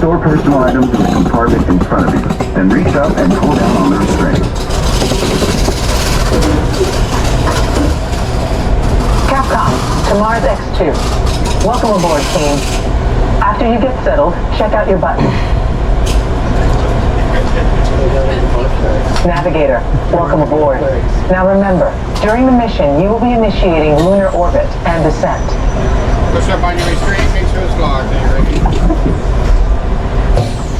Store personal items in the compartment in front of you. Then reach up and pull down on the restraint. Capcom, to Mars X2. Welcome aboard, team. After you get settled, check out your buttons. Navigator, welcome aboard. Now remember, during the mission, you will be initiating lunar orbit and descent. Push up on your restraint, make sure it's locked. Are you ready?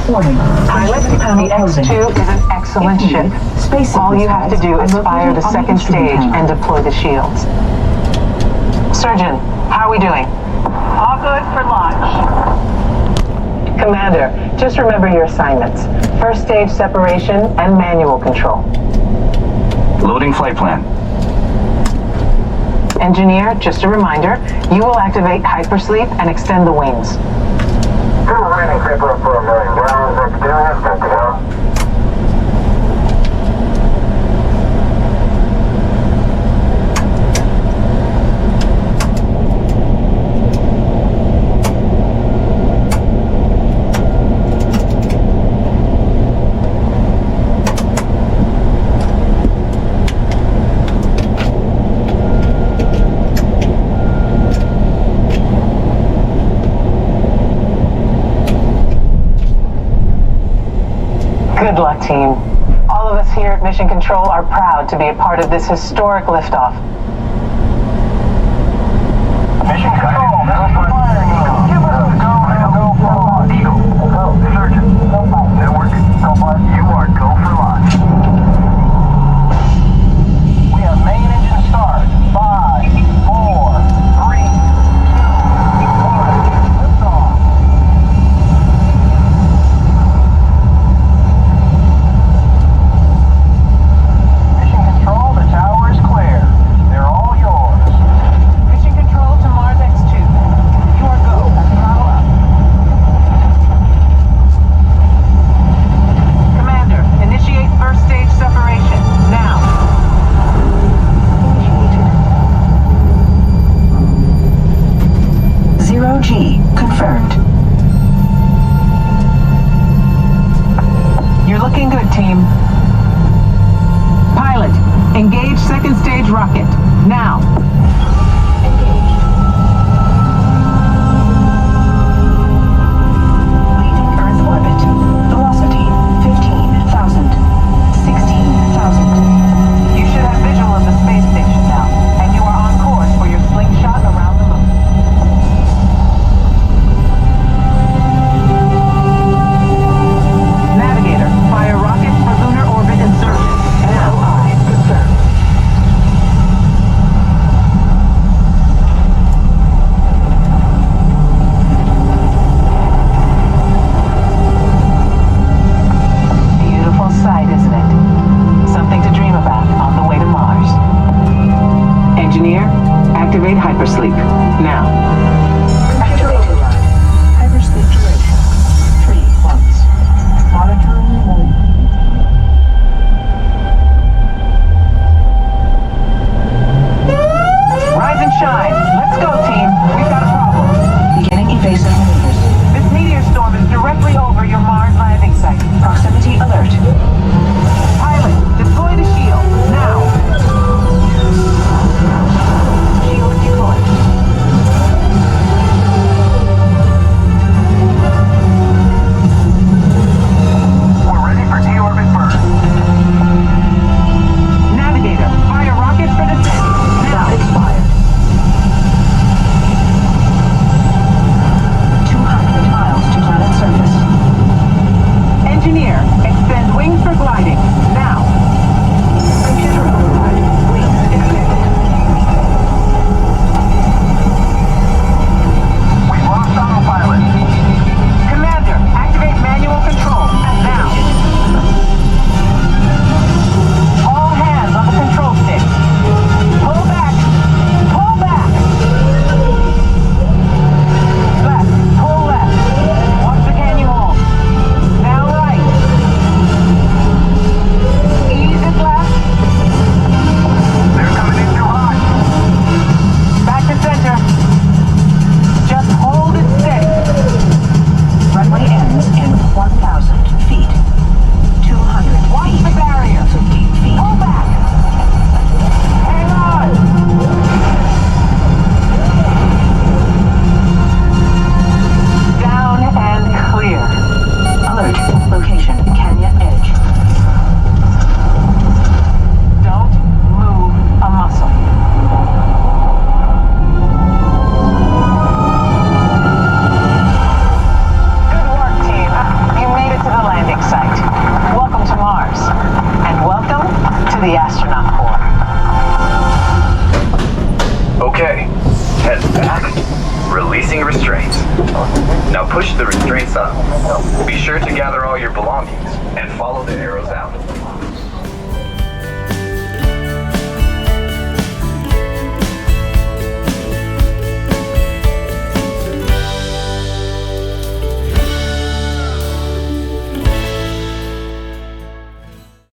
Warning. Pilot, the X2 is an excellent ship. All you have to do is fire the second stage and deploy the shields. Surgeon, how are we doing? All good for launch. Commander, just remember your assignments. First stage separation and manual control. Loading flight plan. Engineer, just a reminder, you will activate hypersleep and extend the wings. Landing paper up for a million gallons. Exterior, good to go. Good luck, team. All of us here at Mission Control are proud to be a part of this historic liftoff. Mission Control, this is Fire Eagle. Give us a go and go for launch. Eagle. Surgeon. Network. You are go for launch. We have main engine start. 5, 4, 3, 2, 1. Liftoff. Mission Control, the tower is clear. They're all yours. Mission Control to Mars X2. Be sure to gather all your belongings and follow the arrows out.